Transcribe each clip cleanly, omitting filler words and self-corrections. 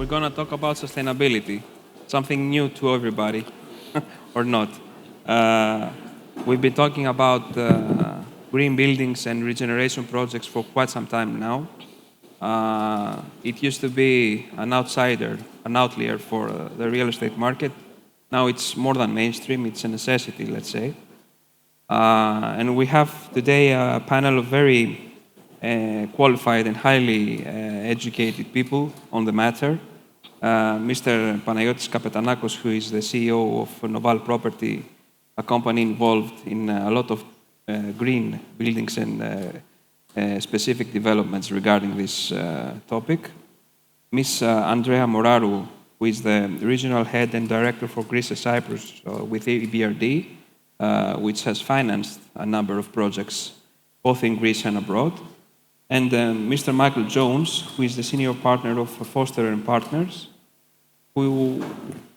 we're going to talk about sustainability, something new to everybody, or not. We've been talking about green buildings and regeneration projects for quite some time now. It used to be an outsider, an outlier for the real estate market. Now it's more than mainstream, it's a necessity, let's say. And we have today a panel of very qualified and highly educated people on the matter. Mr. Panagiotis Kapetanakos, who is the CEO of Noval Property, a company involved in a lot of green buildings and specific developments regarding this topic. Ms. Andreea Moraru, who is the regional head and director for Greece and Cyprus with EBRD, which has financed a number of projects both in Greece and abroad. And Mr. Michael Jones, who is the senior partner of Foster & Partners, who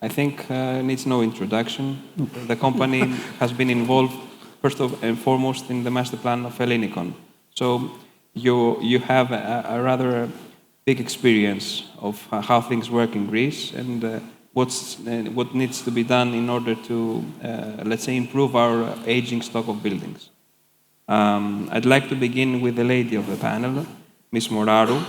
I think needs no introduction. The company has been involved first and foremost in the master plan of Ellinikon. So you have a rather big experience of how things work in Greece and what needs to be done in order to, let's say, improve our aging stock of buildings. I'd like to begin with the lady of the panel, Ms. Moraru.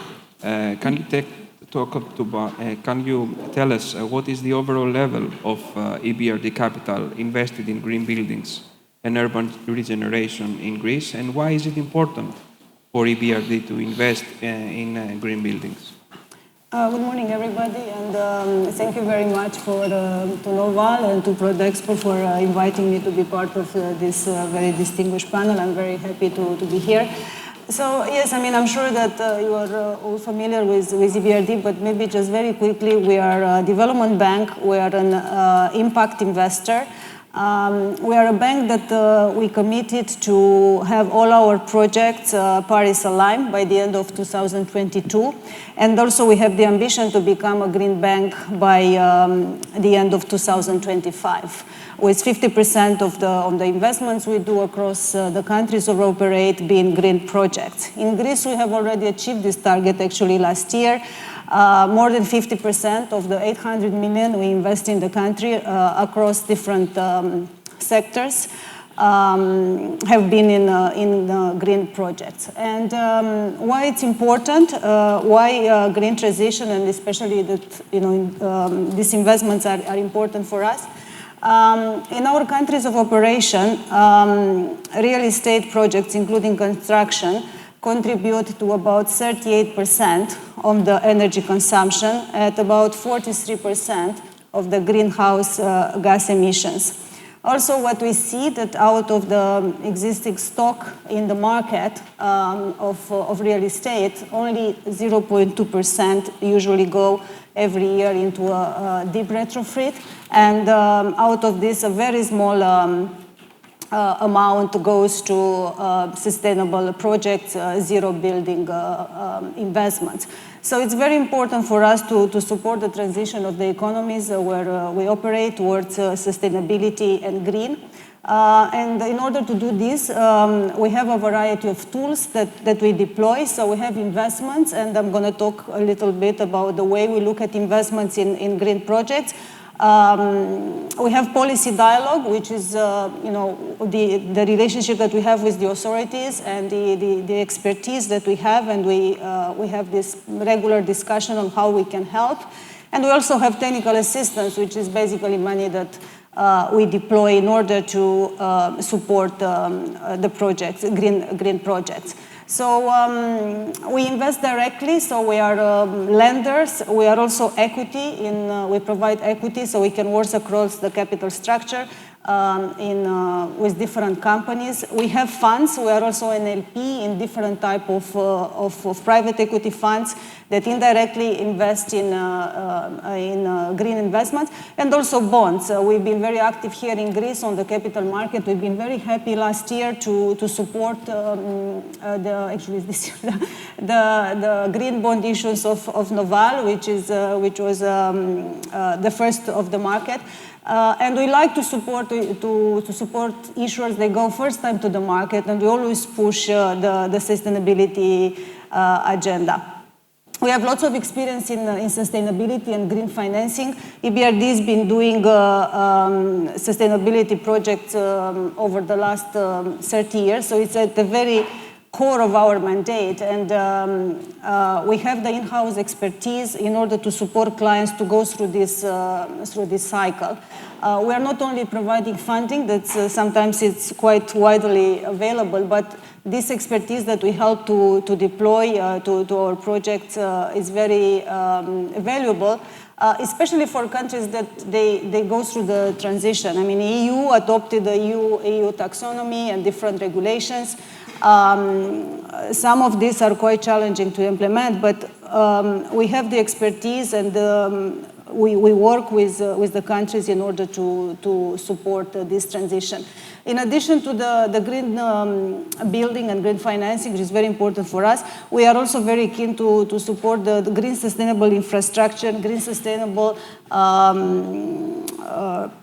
Can you tell us what is the overall level of EBRD capital invested in green buildings and urban regeneration in Greece, and why is it important for EBRD to invest in green buildings? Good morning, everybody, and thank you very much to Noval and to Prodexpo for inviting me to be part of this very distinguished panel. I'm very happy to be here. So, yes, I mean, I'm sure that you are all familiar with EBRD, but maybe just very quickly, we are a development bank, we are an impact investor. We are a bank that we committed to have all our projects Paris aligned by the end of 2022. And also we have the ambition to become a green bank by the end of 2025, with 50% of the investments we do across the countries we operate being green projects. In Greece, we have already achieved this target actually last year. More than 50% of the 800 million we invest in the country across different sectors have been in green projects. And why it's important, why green transition, and especially that these investments are important for us. In our countries of operation, real estate projects, including construction, contribute to about 38% of the energy consumption at about 43% of the greenhouse gas emissions. Also, what we see that out of the existing stock in the market of real estate, only 0.2% usually go every year into a deep retrofit, and out of this, a very small amount goes to sustainable projects, zero building investments. So it's very important for us to support the transition of the economies where we operate towards sustainability and green. And in order to do this, we have a variety of tools that we deploy. So we have investments, and I'm going to talk a little bit about the way we look at investments in green projects. We have policy dialogue, which is the relationship that we have with the authorities and the expertise that we have, and we have this regular discussion on how we can help. And we also have technical assistance, which is basically money that we deploy in order to support the projects, green projects. So we invest directly, so we are lenders. We are also equity, we provide equity so we can work across the capital structure with different companies. We have funds. We are also an LP in different type of private equity funds that indirectly invest in green investments, and also bonds. We've been very active here in Greece on the capital market. We've been very happy last year to support the green bond issues of Noval, which was the first of the market. And we like to support issuers. They go first time to the market, and we always push the sustainability agenda. We have lots of experience in sustainability and green financing. EBRD has been doing sustainability projects over the last 30 years, so it's at the very core of our mandate, and we have the in-house expertise in order to support clients to go through this cycle. We are not only providing funding, that's sometimes it's quite widely available, but this expertise that we help to deploy to our projects is very valuable, especially for countries that they go through the transition. I mean, the EU adopted the EU taxonomy and different regulations. Some of these are quite challenging to implement, but we have the expertise, and we work with the countries in order to support this transition. In addition to the green building and green financing, which is very important for us, we are also very keen to support the green sustainable infrastructure and green sustainable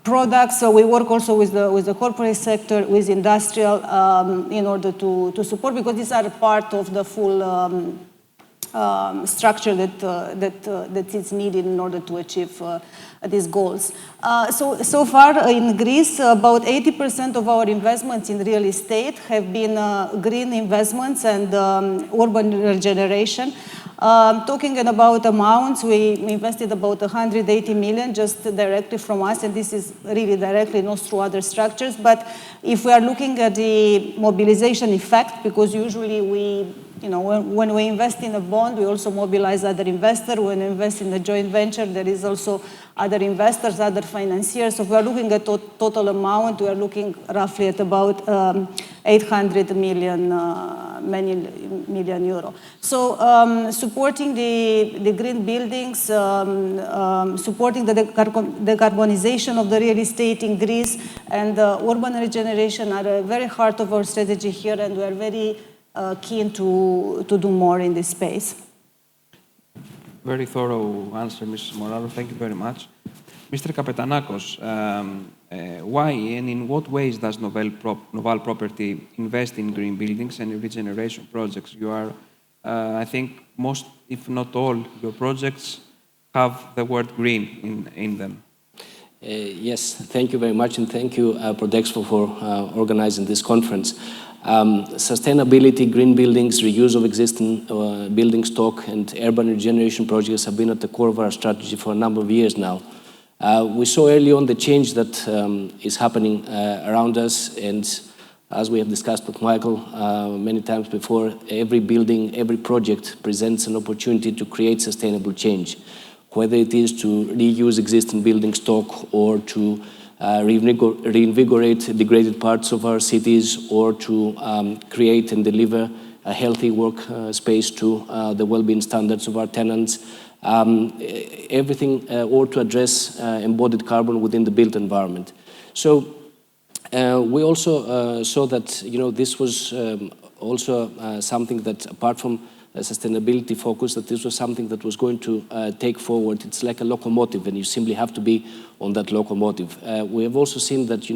products. So we work also with the corporate sector, with industrial, in order to support, because these are part of the full structure that is needed in order to achieve these goals. So far in Greece, about 80% of our investments in real estate have been green investments and urban regeneration. Talking about amounts, we invested about 180 million just directly from us, and this is really directly, not through other structures. But if we are looking at the mobilization effect, because usually when we invest in a bond, we also mobilize other investors. When we invest in a joint venture, there is also other investors, other financiers. So if we are looking at total amount, we are looking roughly at about 800 million euro. So supporting the green buildings, supporting the decarbonization of the real estate in Greece, and urban regeneration are a very heart of our strategy here, and we are very keen to do more in this space. Very thorough answer, Mrs. Moraru. Thank you very much. Mr. Kapetanakos, why and in what ways does Noval Property invest in green buildings and regeneration projects? You are, I think, most, if not all, your projects have the word green in them. Yes, thank you very much, and thank you, Prodexpo, for organizing this conference. Sustainability, green buildings, reuse of existing building stock, and urban regeneration projects have been at the core of our strategy for a number of years now. We saw early on the change that is happening around us, and as we have discussed with Michael many times before, every building, every project presents an opportunity to create sustainable change, whether it is to reuse existing building stock or to reinvigorate degraded parts of our cities, or to create and deliver a healthy work space to the well-being standards of our tenants. Everything, or to address embodied carbon within the built environment. So we also saw that this was also something that, apart from sustainability focus, that this was something that was going to take forward. It's like a locomotive, and you simply have to be on that locomotive. We have also seen that,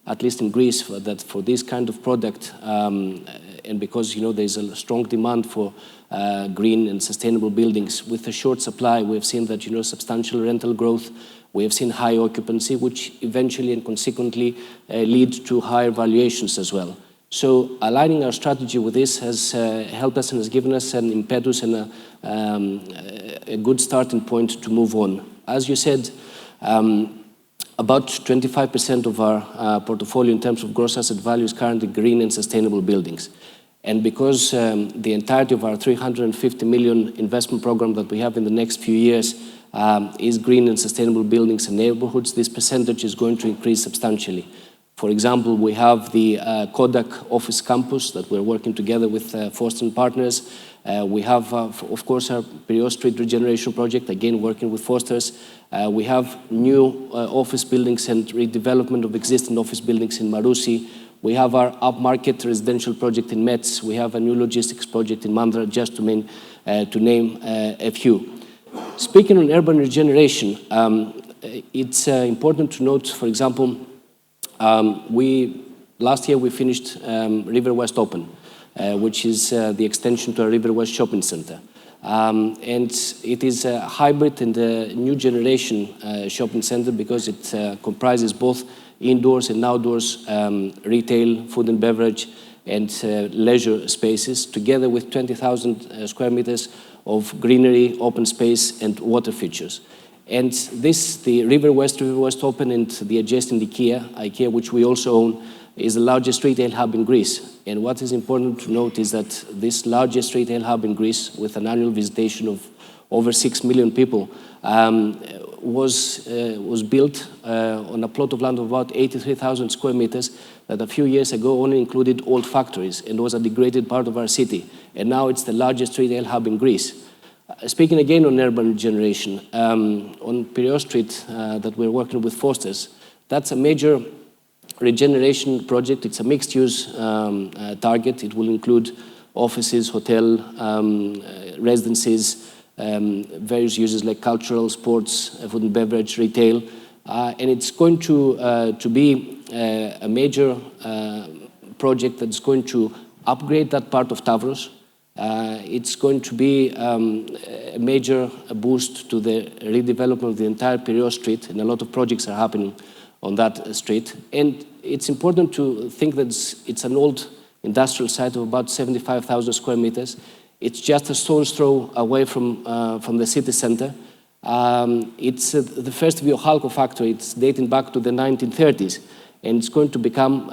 at least in Greece, that for this kind of product, and because there's a strong demand for green and sustainable buildings, with a short supply, we have seen that substantial rental growth. We have seen high occupancy, which eventually and consequently lead to higher valuations as well. So aligning our strategy with this has helped us and has given us an impetus and a good starting point to move on. As you said, about 25% of our portfolio in terms of gross asset value is currently green and sustainable buildings. And because the entirety of our 350 million investment program that we have in the next few years is green and sustainable buildings and neighborhoods, this percentage is going to increase substantially. For example, we have the Kodak office campus that we're working together with Forster & Partners. We have, of course, our Piraeus Street regeneration project, again working with Forsters. We have new office buildings and redevelopment of existing office buildings in Marousi. We have our upmarket residential project in Metz. We have a new logistics project in Mandra, just to name a few. Speaking on urban regeneration, it's important to note, for example, last year we finished River West Open, which is the extension to our River West shopping center. And it is a hybrid and a new generation shopping center because it comprises both indoors and outdoors retail, food and beverage, and leisure spaces, together with 20,000 square meters of greenery, open space, and water features. And this, the River West Open, and the adjacent IKEA, which we also own, is the largest retail hub in Greece. And what is important to note is that this largest retail hub in Greece, with an annual visitation of over 6 million people, was built on a plot of land of about 83,000 square meters that a few years ago only included old factories and was a degraded part of our city. And now it's the largest retail hub in Greece. Speaking again on urban regeneration, on Piraeus Street that we're working with Foster's, that's a major regeneration project. It's a mixed-use target. It will include offices, hotel, residences, various uses like cultural, sports, food and beverage, retail. And it's going to be a major project that's going to upgrade that part of Tavros. It's going to be a major boost to the redevelopment of the entire Piraeus Street, and a lot of projects are happening on that street. And it's important to think that it's an old industrial site of about 75,000 square meters. It's just a stone's throw away from the city center. It's the first Viohalco factory. It's dating back to the 1930s, and it's going to become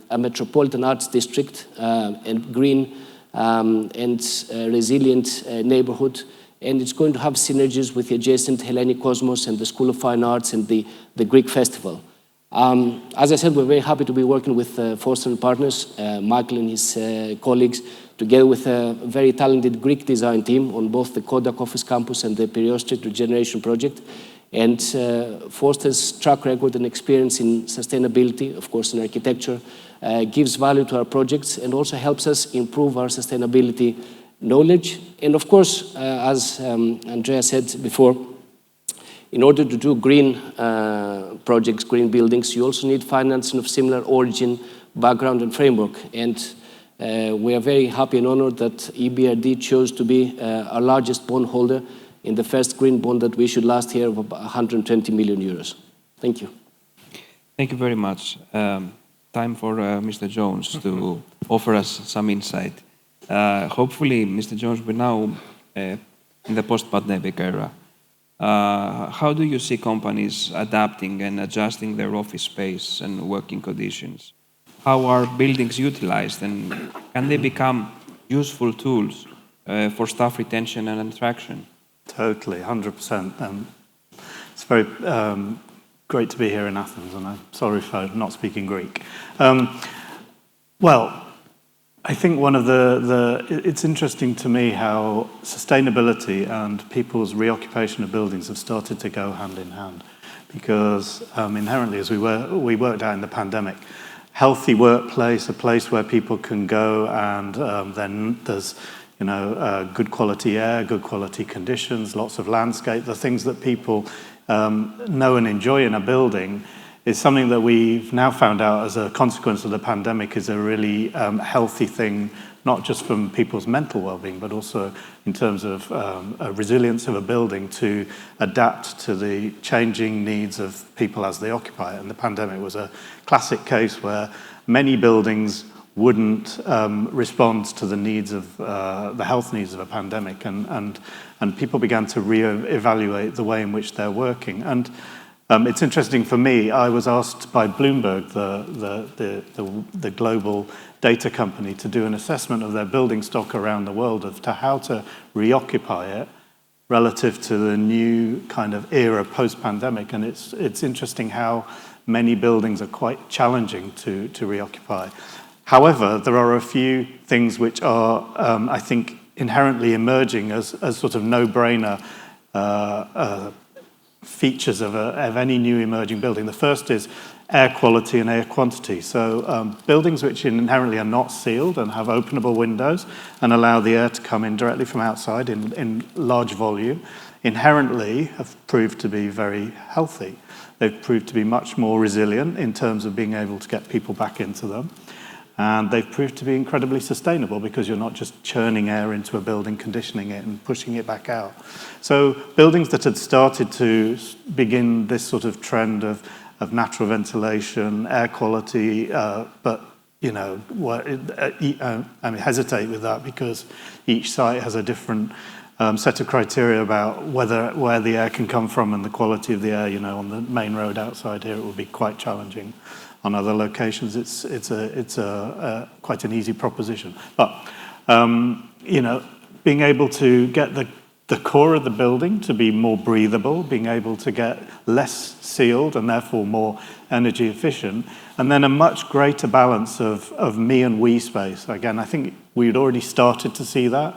a metropolitan arts district and green and resilient neighborhood. And it's going to have synergies with the adjacent Hellenic Cosmos and the School of Fine Arts and the Greek Festival. As I said, we're very happy to be working with Foster and Partners, Michael and his colleagues, together with a very talented Greek design team on both the Kodak office campus and the Piraeus Street Regeneration Project. And Foster's track record and experience in sustainability, of course in architecture, gives value to our projects and also helps us improve our sustainability knowledge. And of course, as Andreea said before, in order to do green projects, green buildings, you also need financing of similar origin, background, and framework. And we are very happy and honored that EBRD chose to be our largest bondholder in the first green bond that we issued last year of about 120 million euros. Thank you. Thank you very much. Time for Mr. Jones to offer us some insight. Hopefully, Mr. Jones, we're now in the post-pandemic era. How do you see companies adapting and adjusting their office space and working conditions? How are buildings utilized, and can they become useful tools for staff retention and attraction? Totally, 100%. It's very great to be here in Athens, and I'm sorry for not speaking Greek. Well, I think one of it's interesting to me how sustainability and people's reoccupation of buildings have started to go hand in hand, because inherently, as we worked out in the pandemic, healthy workplace, a place where people can go, and then there's good quality air, good quality conditions, lots of landscape, the things that people know and enjoy in a building, is something that we've now found out as a consequence of the pandemic is a really healthy thing, not just from people's mental well-being, but also in terms of a resilience of a building to adapt to the changing needs of people as they occupy it. And the pandemic was a classic case where many buildings wouldn't respond to the needs of the health needs of a pandemic, and people began to re-evaluate the way in which they're working. And it's interesting for me, I was asked by Bloomberg, the global data company, to do an assessment of their building stock around the world as to how to reoccupy it relative to the new kind of era post-pandemic. And it's interesting how many buildings are quite challenging to reoccupy. However, there are a few things which are, I think, inherently emerging as sort of no-brainer features of any new emerging building. The first is air quality and air quantity. So buildings which inherently are not sealed and have openable windows and allow the air to come in directly from outside in large volume, inherently have proved to be very healthy. They've proved to be much more resilient in terms of being able to get people back into them. And they've proved to be incredibly sustainable because you're not just churning air into a building, conditioning it and pushing it back out. So buildings that had started to begin this sort of trend of natural ventilation, air quality, but I hesitate with that because each site has a different set of criteria about where the air can come from and the quality of the air. On the main road outside here, it would be quite challenging. On other locations, it's quite an easy proposition. But being able to get the core of the building to be more breathable, being able to get less sealed and therefore more energy efficient, and then a much greater balance of me and we space. Again, I think we'd already started to see that,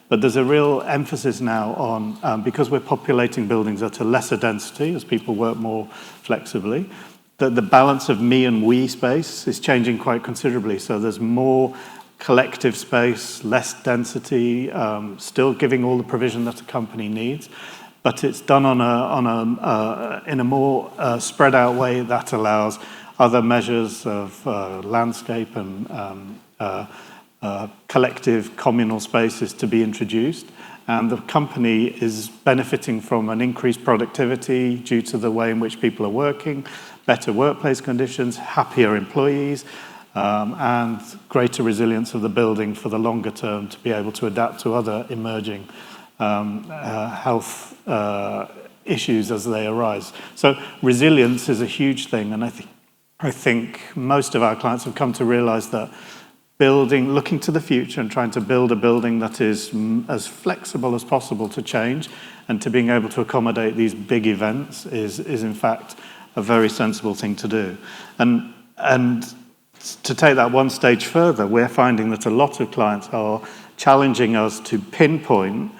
but there's a real emphasis now on, because we're populating buildings at a lesser density as people work more flexibly, that the balance of me and we space is changing quite considerably. So there's more collective space, less density, still giving all the provision that a company needs, but it's done in a more spread out way that allows other measures of landscape and collective communal spaces to be introduced. And the company is benefiting from an increased productivity due to the way in which people are working, better workplace conditions, happier employees, and greater resilience of the building for the longer term to be able to adapt to other emerging health issues as they arise. So resilience is a huge thing, and I think most of our clients have come to realize that looking to the future and trying to build a building that is as flexible as possible to change and to being able to accommodate these big events is in fact a very sensible thing to do. And to take that one stage further, we're finding that a lot of clients are challenging us to pinpoint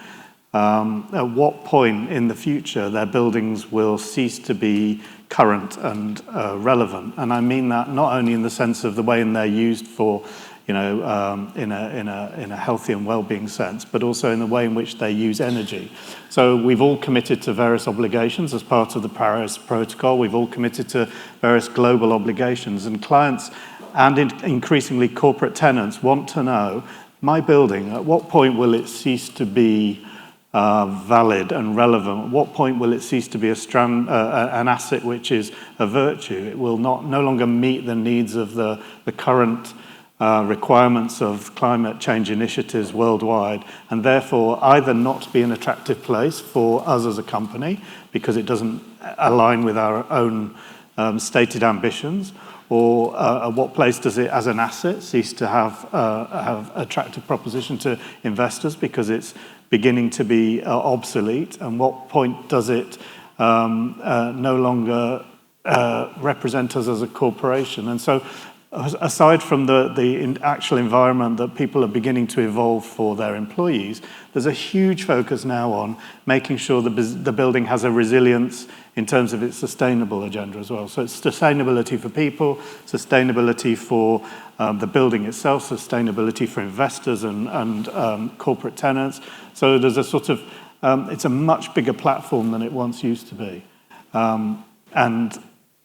at what point in the future their buildings will cease to be current and relevant. And I mean that not only in the sense of the way they're used for, in a healthy and well-being sense, but also in the way in which they use energy. So we've all committed to various obligations as part of the Paris Protocol. We've all committed to various global obligations, and clients and increasingly corporate tenants want to know, my building, at what point will it cease to be valid and relevant? At what point will it cease to be an asset which is a virtue? It will no longer meet the needs of the current requirements of climate change initiatives worldwide, and therefore either not be an attractive place for us as a company because it doesn't align with our own stated ambitions, or at what place does it, as an asset, cease to have attractive proposition to investors because it's beginning to be obsolete, and what point does it no longer represent us as a corporation? And so aside from the actual environment that people are beginning to evolve for their employees, there's a huge focus now on making sure the building has a resilience in terms of its sustainable agenda as well. So it's sustainability for people, sustainability for the building itself, sustainability for investors and corporate tenants. So there's a sort of, it's a much bigger platform than it once used to be. And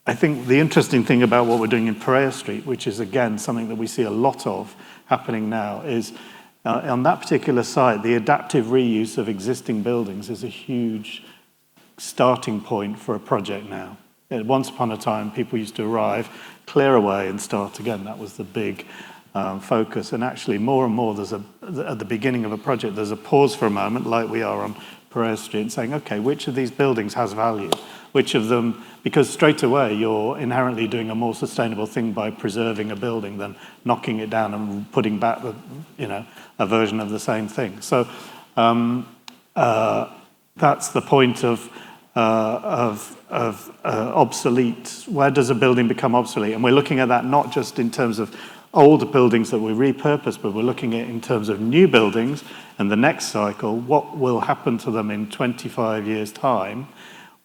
I think the interesting thing about what we're doing in Pereira Street, which is again something that we see a lot of happening now, is on that particular site, the adaptive reuse of existing buildings is a huge starting point for a project now. Once upon a time, people used to arrive, clear away and start again. That was the big focus. And actually more and more, at the beginning of a project, there's a pause for a moment, like we are on Pereira Street, and saying, okay, which of these buildings has value? Which of them, because straight away you're inherently doing a more sustainable thing by preserving a building than knocking it down and putting back a version of the same thing. So that's the point of obsolete. Where does a building become obsolete? And we're looking at that not just in terms of older buildings that we repurpose, but we're looking at it in terms of new buildings and the next cycle. What will happen to them in 25 years' time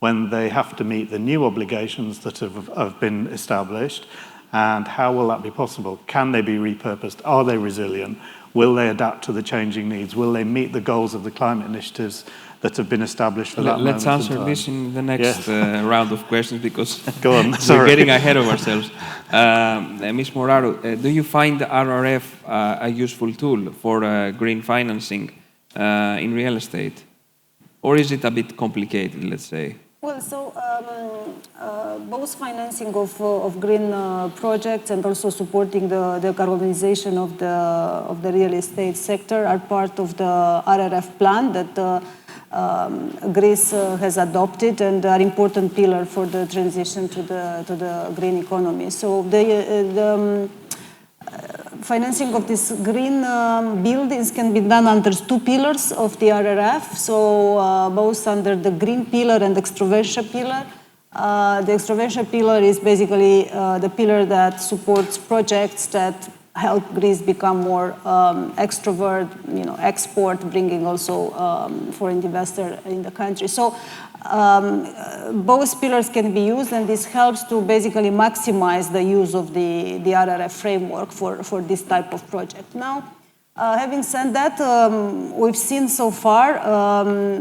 when they have to meet the new obligations that have been established, and how will that be possible? Can they be repurposed? Are they resilient? Will they adapt to the changing needs? Will they meet the goals of the climate initiatives that have been established for that Let's moment in answer time. this in the next round of questions, because Go on, we're sorry. getting ahead of ourselves. Ms. Moraru, do you find the RRF a useful tool for green financing in real estate? Or is it a bit complicated, let's say? Well, so both financing of green projects and also supporting the decarbonization of the real estate sector are part of the RRF plan that Greece has adopted and are important pillar for the transition to the green economy. So the financing of these green buildings can be done under two pillars of the RRF, so both under the green pillar and extroversion pillar. The extroversion pillar is basically the pillar that supports projects that help Greece become more extrovert, export, bringing also foreign investor in the country. So both pillars can be used, and this helps to basically maximize the use of the RRF framework for this type of project. Now, having said that, we've seen so far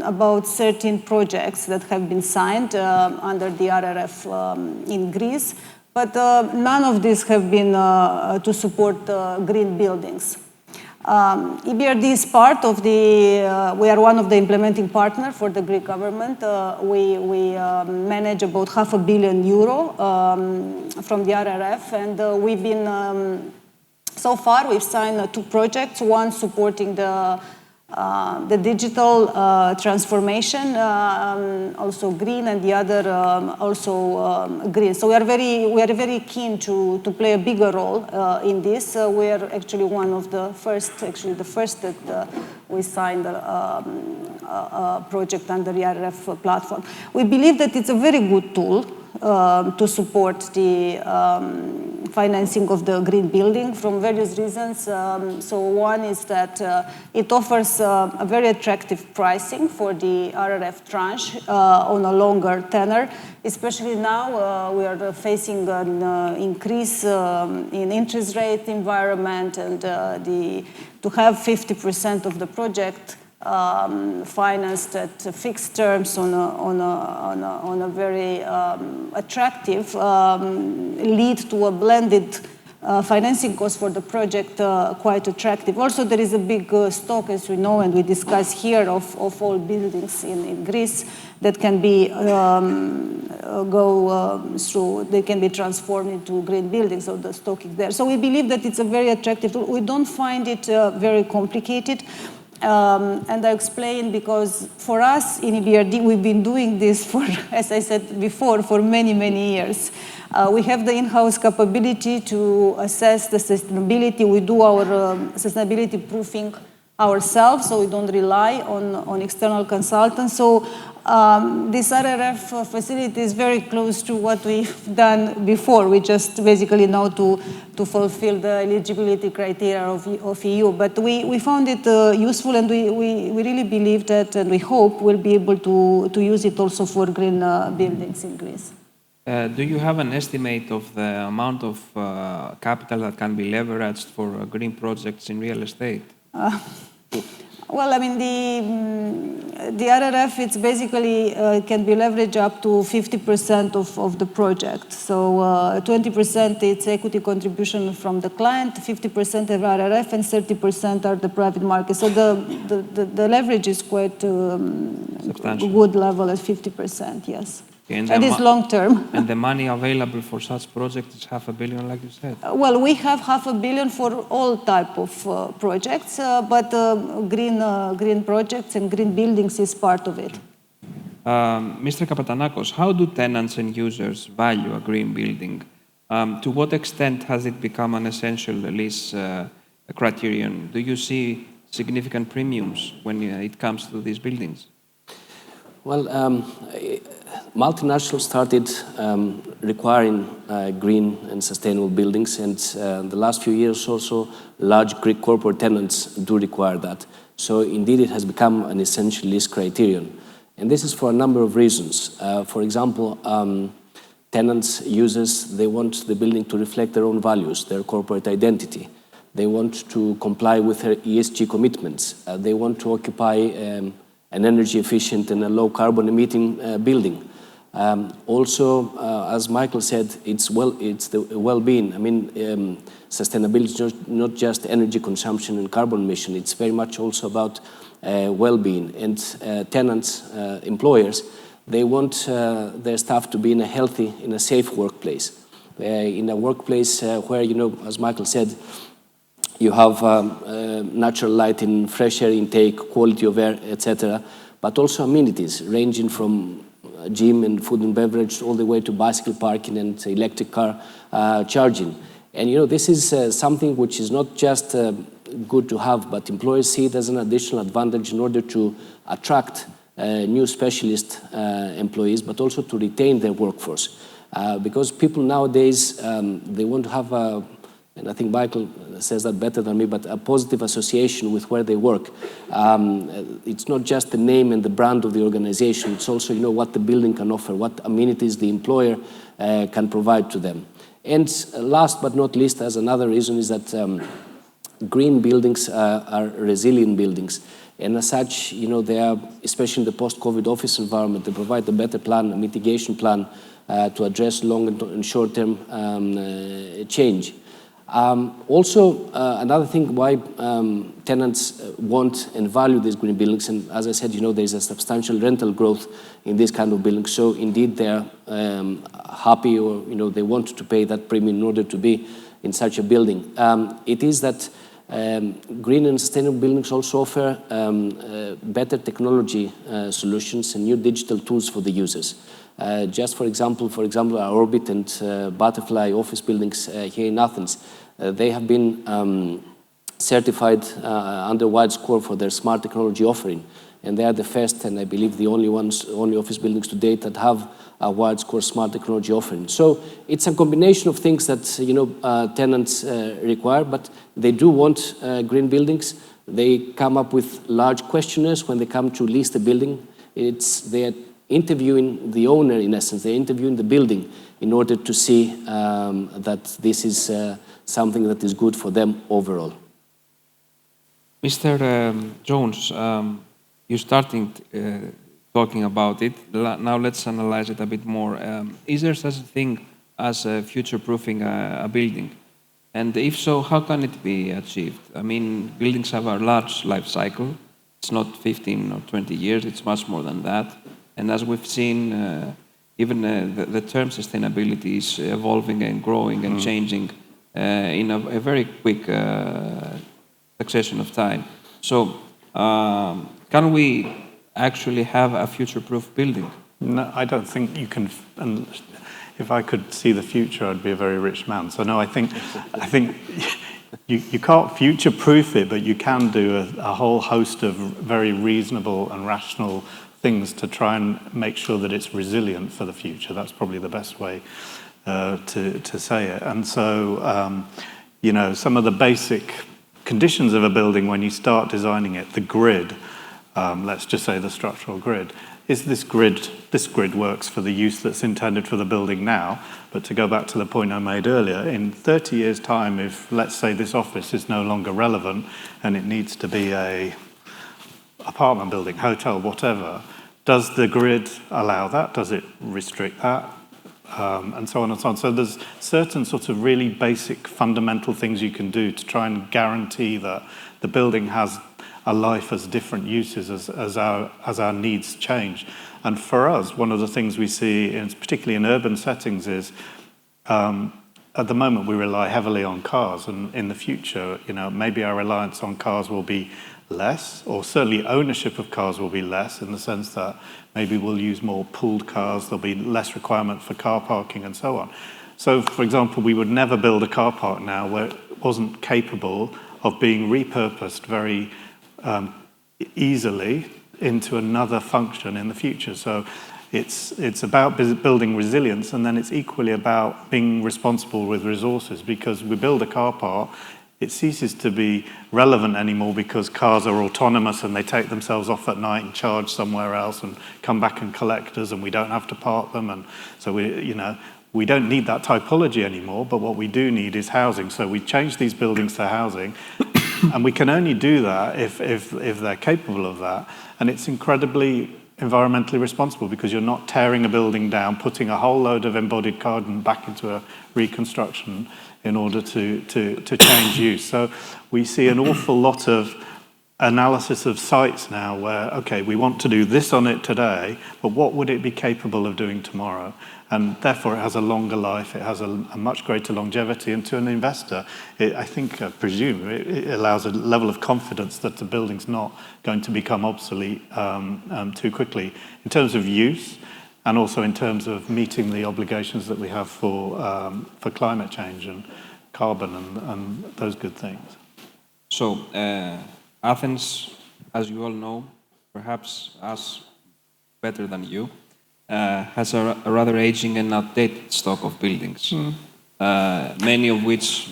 about 13 projects that have been signed under the RRF in Greece, but none of these have been to support green buildings. EBRD is part of the, we are one of the implementing partner for the Greek government. We manage about €500 million from the RRF, and we've been, so far we've signed two projects, one supporting the digital transformation, also green, and the other also green. So we are very keen to play a bigger role in this. We are actually one of the first, the first that we signed a project under the RRF platform. We believe that it's a very good tool to support the financing of the green building from various reasons. So one is that it offers a very attractive pricing for the RRF tranche on a longer tenor, especially now we are facing an increase in interest rate environment, and to have 50% of the project financed at fixed terms on a very attractive lead to a blended financing cost for the project quite attractive. Also, there is a big stock, as we know, and we discuss here, of all buildings in Greece that can be they can be transformed into green buildings, so the stock is there. So we believe that it's a very attractive tool. We don't find it very complicated. And I explain because for us in EBRD, we've been doing this for, as I said before, for many, many years. We have the in-house capability to assess the sustainability. We do our sustainability proofing ourselves, so we don't rely on external consultants. So this RRF facility is very close to what we've done before. We just basically know to fulfill the eligibility criteria of EU. But we found it useful, and we really believe that, and we hope we'll be able to use it also for green buildings in Greece. Do you have an estimate of the amount of capital that can be leveraged for green projects in real estate? Well, I mean, the RRF, it's basically can be leveraged up to 50% of the project. So 20% it's equity contribution from the client, 50% of RRF, and 30% are the private market. So the leverage is quite good level at 50%, yes. And it's long term. And the money available for such projects is €500 million, like you said? Well, we have €500 million for all type of projects, but green projects and green buildings is part of it. Mr. Kapetanakos, how do tenants and users value a green building? To what extent has it become an essential lease criterion? Do you see significant premiums when it comes to these buildings? Well, multinationals started requiring green and sustainable buildings, and the last few years also large Greek corporate tenants do require that. So indeed it has become an essential lease criterion. And this is for a number of reasons. For example, tenants, users, they want the building to reflect their own values, their corporate identity. They want to comply with their ESG commitments. They want to occupy an energy efficient and a low carbon emitting building. Also, as Michael said, it's the well-being. I mean, sustainability is not just energy consumption and carbon emission. It's very much also about well-being. And tenants, employers, they want their staff to be in a healthy, in a safe workplace. In a workplace where, as Michael said, you have natural lighting, fresh air intake, quality of air, etc., but also amenities ranging from gym and food and beverage all the way to bicycle parking and electric car charging. And this is something which is not just good to have, but employers see it as an additional advantage in order to attract new specialist employees, but also to retain their workforce. Because people nowadays, they want to have and I think Michael says that better than me, but a positive association with where they work. It's not just the name and the brand of the organization, it's also what the building can offer, what amenities the employer can provide to them. And last but not least, as another reason is that green buildings are resilient buildings. And as such, they are, especially in the post-COVID office environment, they provide a better plan, a mitigation plan to address long and short-term change. Also, another thing why tenants want and value these green buildings, and as I said, there's a substantial rental growth in this kind of buildings. So indeed, they're happy, or they want to pay that premium in order to be in such a building. It is that green and sustainable buildings also offer better technology solutions and new digital tools for the users. Just for example, our Orbit and Butterfly office buildings here in Athens, they have been certified under wide score for their smart technology offering. And they are the first, and I believe the only office buildings to date that have a wide score smart technology offering. So it's a combination of things that tenants require, but they do want green buildings. They come up with large questionnaires when they come to lease the building. They're interviewing the owner, in essence. They're interviewing the building in order to see that this is something that is good for them overall. Mr. Jones, you started talking about it. Now let's analyze it a bit more. Is there such a thing as future-proofing a building? And if so, how can it be achieved? I mean, buildings have a large life cycle. It's not 15 or 20 years, it's much more than that. And as we've seen, even the term sustainability is evolving and growing and changing in a very quick succession of time. So, can we actually have a future-proof building? No, I don't think you can. And if I could see the future, I'd be a very rich man. So no, I think you can't future-proof it, but you can do a whole host of very reasonable and rational things to try and make sure that it's resilient for the future. That's probably the best way to say it. And so, some of the basic conditions of a building when you start designing it, the grid, let's just say the structural grid, is this grid works for the use that's intended for the building now. But to go back to the point I made earlier, in 30 years' time, if, let's say, this office is no longer relevant and it needs to be a apartment building, hotel, whatever, does the grid allow that? Does it restrict that? And so on and so on. So there's certain sort of really basic fundamental things you can do to try and guarantee that the building has a life as different uses as our needs change. And for us, one of the things we see, particularly in urban settings, is at the moment we rely heavily on cars, and in the future, maybe our reliance on cars will be less, or certainly ownership of cars will be less, in the sense that maybe we'll use more pooled cars, there'll be less requirement for car parking and so on. So, for example, we would never build a car park now where it wasn't capable of being repurposed very easily into another function in the future. So it's about building resilience, and then it's equally about being responsible with resources, because we build a car park, it ceases to be relevant anymore because cars are autonomous and they take themselves off at night and charge somewhere else and come back and collect us, and we don't have to park them. And so we don't need that typology anymore, but what we do need is housing. So we change these buildings to housing, And we can only do that if they're capable of that. And it's incredibly environmentally responsible because you're not tearing a building down, putting a whole load of embodied carbon back into a reconstruction in order to change use. So we see an awful lot of analysis of sites now where, okay, we want to do this on it today, but what would it be capable of doing tomorrow? And therefore it has a longer life, it has a much greater longevity, and to an investor, I presume, it allows a level of confidence that the building's not going to become obsolete too quickly in terms of use and also in terms of meeting the obligations that we have for climate change and carbon and those good things. So, Athens, as you all know, perhaps us better than you, has a rather aging and outdated stock of buildings,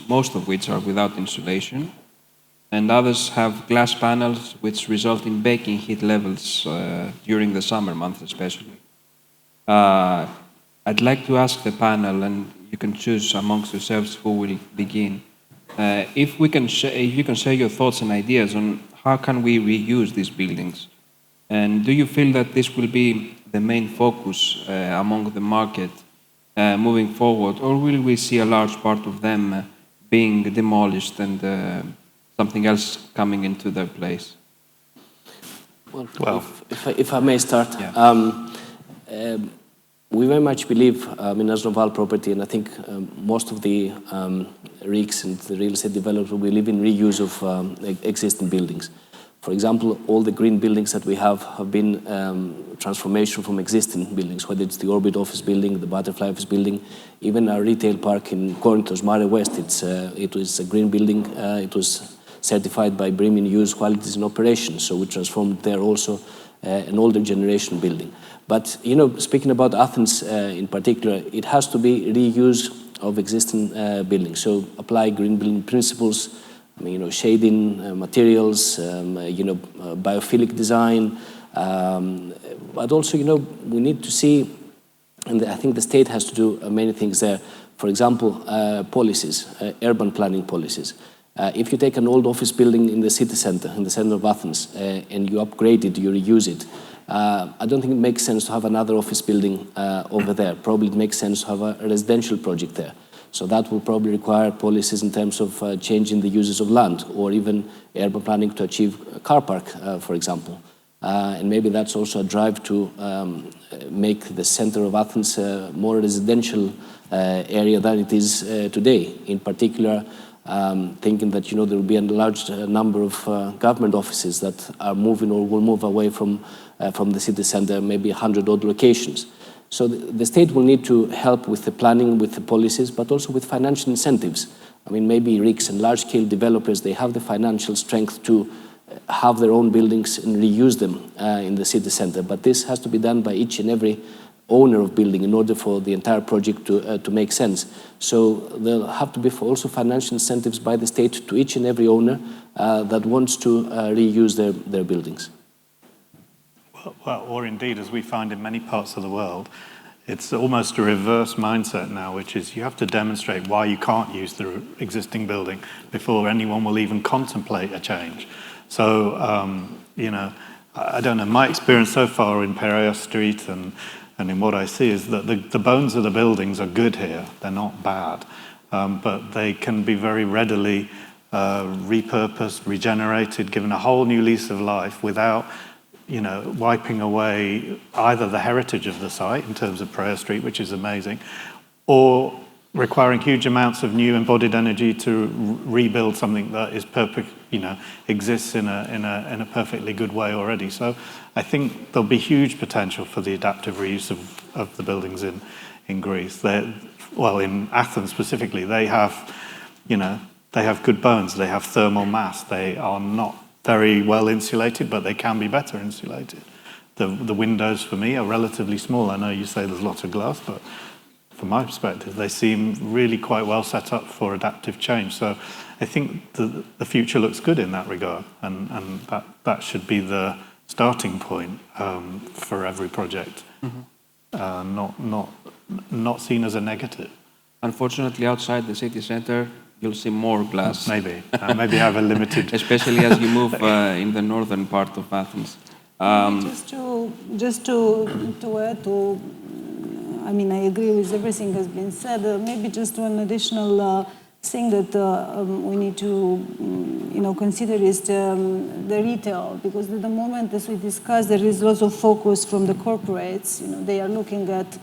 most of which are without insulation, and others have glass panels which result in baking heat levels during the summer months especially. I'd like to ask the panel, and you can choose amongst yourselves who will begin, if you can share your thoughts and ideas on how can we reuse these buildings, and do you feel that this will be the main focus among the market moving forward, or will we see a large part of them being demolished and something else coming into their place? Well, if I may start, yeah. We very much believe in as Noval property, and I think most of the REITs and the real estate developers will believe in reuse of existing buildings. For example, all the green buildings that we have been transformation from existing buildings, whether it's the Orbit office building, the Butterfly office building, even our retail park in Corinthos, Mare West, it was a green building. It was certified by BREEAM in use, qualities and operations, so we transformed there also an older generation building. But, speaking about Athens in particular, it has to be reuse of existing buildings. So apply green building principles, shading materials, biophilic design. But also, we need to see, and I think the state has to do many things there. For example, policies, urban planning policies. If you take an old office building in the city center, in the center of Athens, and you upgrade it, you reuse it, I don't think it makes sense to have another office building over there. Probably it makes sense to have a residential project there. So that will probably require policies in terms of changing the uses of land, or even urban planning to achieve a car park, for example. And maybe that's also a drive to make the center of Athens a more residential area than it is today. In particular, thinking that there will be a large number of government offices that are moving or will move away from the city center, maybe 100-odd locations. So the state will need to help with the planning, with the policies, but also with financial incentives. Maybe REITs and large-scale developers, they have the financial strength to have their own buildings and reuse them in the city center. But this has to be done by each and every owner of building in order for the entire project to make sense. So there'll have to be also financial incentives by the state to each and every owner that wants to reuse their buildings. Well, or indeed, as we find in many parts of the world, it's almost a reverse mindset now, which is you have to demonstrate why you can't use the existing building before anyone will even contemplate a change. So, I don't know, my experience so far in Piraeus Street and in what I see is that the bones of the buildings are good here. They're not bad, but they can be very readily repurposed, regenerated, given a whole new lease of life without wiping away either the heritage of the site in terms of Piraeus Street, which is amazing, or requiring huge amounts of new embodied energy to rebuild something that is perfect, exists in a perfectly good way already. So I think there'll be huge potential for the adaptive reuse of the buildings in Greece. In Athens specifically, they have good bones, they have thermal mass, they are not very well insulated, but they can be better insulated. The windows for me are relatively small. I know you say there's lots of glass, but from my perspective, they seem really quite well set up for adaptive change. So I think the future looks good in that regard, and that should be the starting point for every project, not seen as a negative. Unfortunately, outside the city center, you'll see more glass. Maybe. Maybe have a limited... Especially as you move in the northern part of Athens. Just to add to, I mean, I agree with everything has been said. Maybe just one additional thing that we need to, consider is the retail, because at the moment, as we discussed, there is lots of focus from the corporates. They are looking at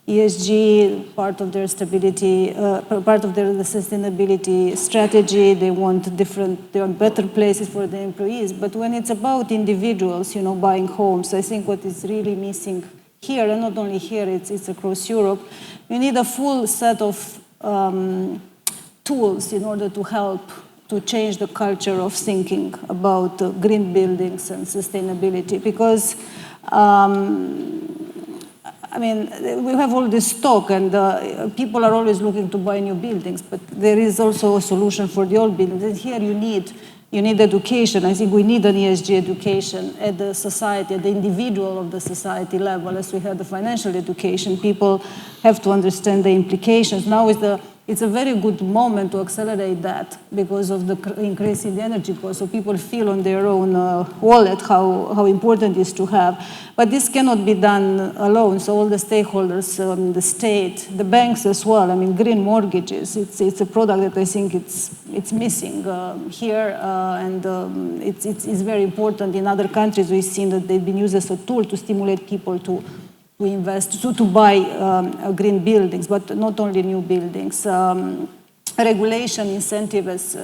ESG, part of their stability, part of their sustainability strategy. They want better places for the employees. But when it's about individuals, buying homes, I think what is really missing here, and not only here, it's across Europe, you need a full set of tools in order to help to change the culture of thinking about green buildings and sustainability. Because we have all this stock, and people are always looking to buy new buildings, but there is also a solution for the old buildings. And here you need education. I think we need an ESG education at the society, at the individual of the society level. As we had the financial education, people have to understand the implications. Now it's a very good moment to accelerate that because of the increase in the energy cost. So people feel on their own wallet how important it is to have. But this cannot be done alone. So all the stakeholders, the state, the banks as well. I mean, green mortgages. It's a product that I think it's missing here, and it's very important. In other countries, we've seen that they've been used as a tool to stimulate people to invest, to buy green buildings, but not only new buildings. Regulation, incentive, as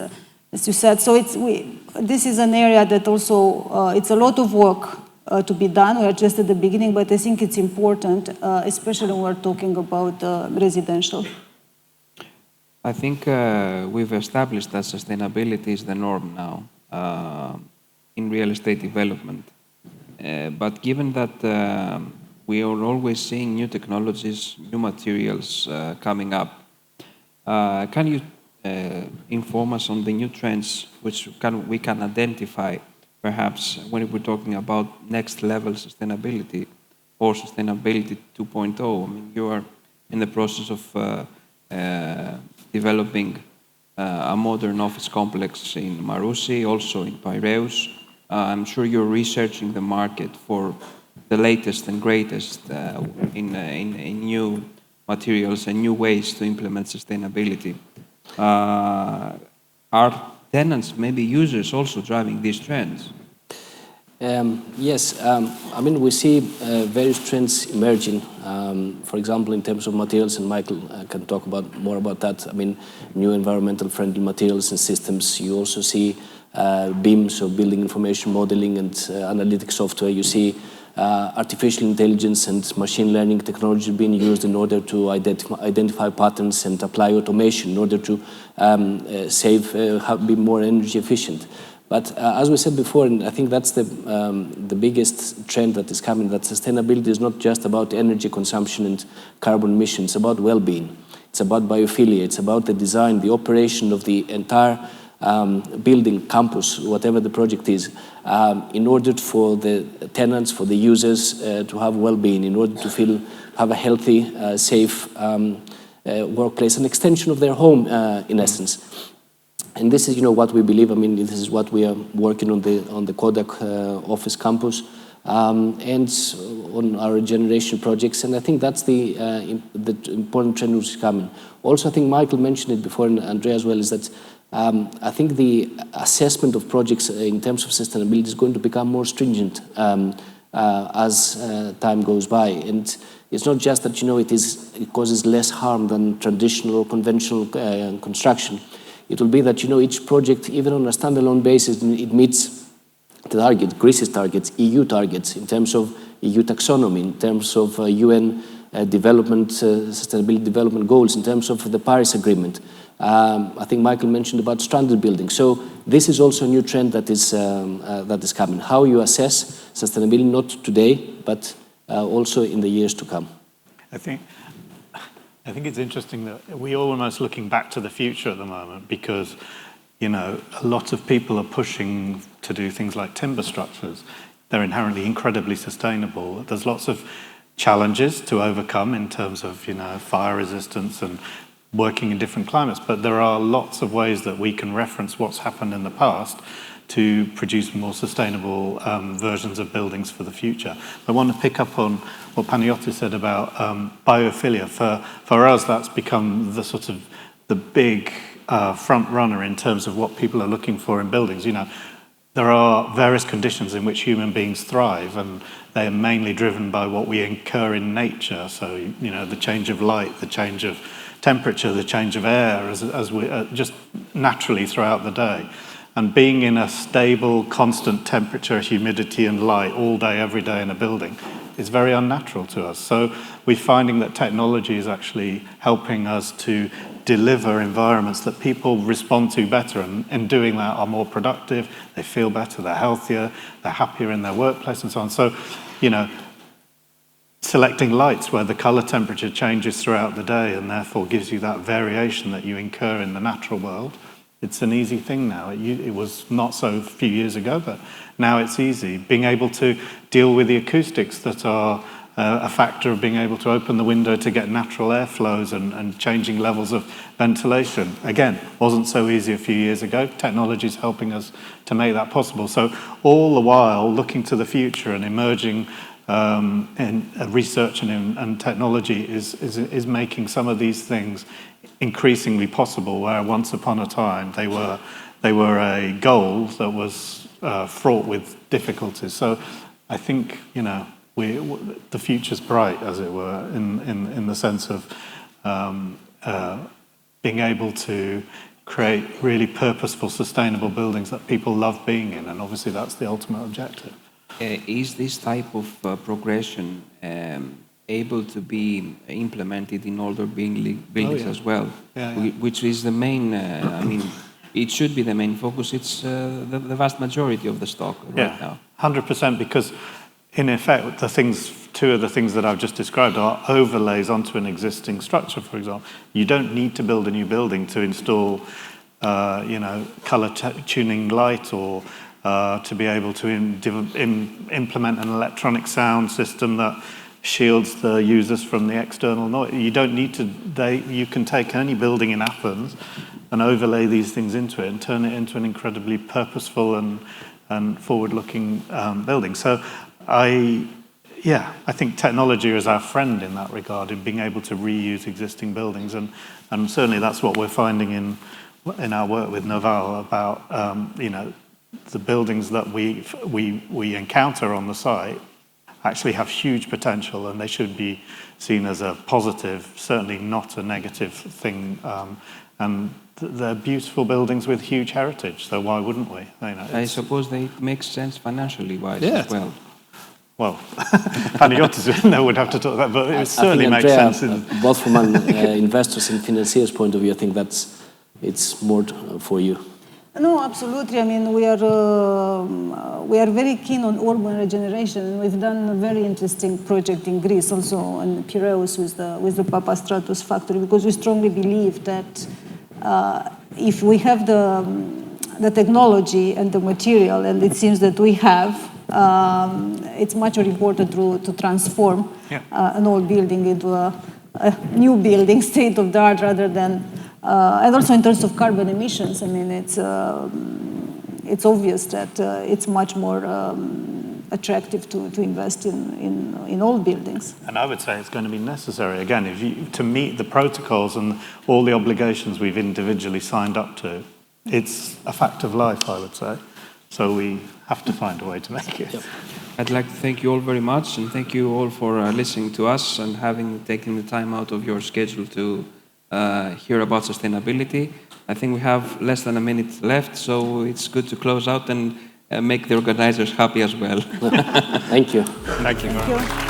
you said. So this is an area that also, it's a lot of work to be done. We are just at the beginning, but I think it's important, especially when we're talking about residential. I think we've established that sustainability is the norm now in real estate development. But given that we are always seeing new technologies, new materials coming up. Can you inform us on the new trends which we can identify, perhaps, when we're talking about next level sustainability or sustainability 2.0? I mean, you are in the process of developing a modern office complex in Marousi, also in Piraeus. I'm sure you're researching the market for the latest and greatest in new materials and new ways to implement sustainability. Are tenants, maybe users, also driving these trends? Yes, I mean, we see various trends emerging. For example, in terms of materials, and Michael can talk more about that. I mean, new environmental friendly materials and systems. You also see BIM, so building information modeling and analytic software. You see artificial intelligence and machine learning technology being used in order to identify patterns and apply automation in order to be more energy efficient. But as we said before, and I think that's the biggest trend that is coming, that sustainability is not just about energy consumption and carbon emissions, it's about well-being. It's about biophilia, it's about the design, the operation of the entire building, campus, whatever the project is, in order for the tenants, for the users to have well-being, in order to have a healthy, safe workplace, an extension of their home, in essence. And this is, what we believe. I mean, this is what we are working on the Kodak office campus and on our Regeneration Projects. And I think that's the important trend which is coming. Also, I think Michael mentioned it before, and Andreea as well, is that I think the assessment of projects in terms of sustainability is going to become more stringent as time goes by. And it's not just that, it causes less harm than traditional or conventional construction. It will be that, each project, even on a standalone basis, it meets the target, Greece's targets, EU targets, in terms of EU taxonomy, in terms of UN sustainability development goals, in terms of the Paris Agreement. I think Michael mentioned about stranded buildings. So this is also a new trend that is coming. How you assess sustainability, not today, but also in the years to come. I think it's interesting that we're almost looking back to the future at the moment because, a lot of people are pushing to do things like timber structures. They're inherently incredibly sustainable. There's lots of challenges to overcome in terms of, fire resistance and working in different climates, but there are lots of ways that we can reference what's happened in the past to produce more sustainable versions of buildings for the future. I want to pick up on what Panagiotis said about biophilia. For us, that's become the sort of the big front runner in terms of what people are looking for in buildings. You know, there are various conditions in which human beings thrive, and they are mainly driven by what we incur in nature. So, you know, the change of light, the change of temperature, the change of air, as we just naturally throughout the day. And being in a stable, constant temperature, humidity, and light all day, every day in a building is very unnatural to us. So we're finding that technology is actually helping us to deliver environments that people respond to better, and in doing that are more productive, they feel better, they're healthier, they're happier in their workplace and so on. So, you know, selecting lights where the color temperature changes throughout the day and therefore gives you that variation that you incur in the natural world, it's an easy thing now. It was not so a few years ago, but now it's easy. Being able to deal with the acoustics that are a factor of being able to open the window to get natural airflows and changing levels of ventilation. Again, wasn't so easy a few years ago. Technology is helping us to make that possible. So all the while, looking to the future and emerging in research and technology is making some of these things increasingly possible, where once upon a time they were a goal that was fraught with difficulties. So I think, you know, the future's bright, as it were, in the sense of being able to create really purposeful, sustainable buildings that people love being in, and obviously that's the ultimate objective. Is this type of progression able to be implemented in older buildings as well? Which is the main, I mean, it should be the main focus. It's the vast majority of the stock right now. 100%, because in effect, two of the things that I've just described are overlays onto an existing structure, for example. You don't need to build a new building to install, you know, color tuning light, or to be able to implement an electronic sound system that shields the users from the external noise. You don't need to. You can take any building in Athens and overlay these things into it and turn it into an incredibly purposeful and forward-looking building. So I think technology is our friend in that regard, in being able to reuse existing buildings, and certainly that's what we're finding in our work with Noval about you know, the buildings that we encounter on the site actually have huge potential, and they should be seen as a positive, certainly not a negative thing. And they're beautiful buildings with huge heritage, so why wouldn't we? You know, I suppose they make sense financially wise as well. Well, Panagiotis would have to talk about that, but it certainly makes Andreea, sense. Both from an investors and financiers' point of view, I think it's more for you. No, absolutely. I mean, we are very keen on urban regeneration. We've done a very interesting project in Greece, also in Piraeus, with the Papastratos factory, because we strongly believe that if we have the technology and the material, and it seems that we have, it's much more important to transform an old building into a new building, state of the art, rather than. And also in terms of carbon emissions, I mean, it's obvious that it's much more attractive to invest in old buildings. And I would say it's going to be necessary, again, to meet the protocols and all the obligations we've individually signed up to. It's a fact of life, I would say. So we have to find a way to make it. Yep. I'd like to thank you all very much, and thank you all for listening to us and taking the time out of your schedule to hear about sustainability. I think we have less than a minute left, so it's good to close out and make the organizers happy as well. Thank you. Thank you.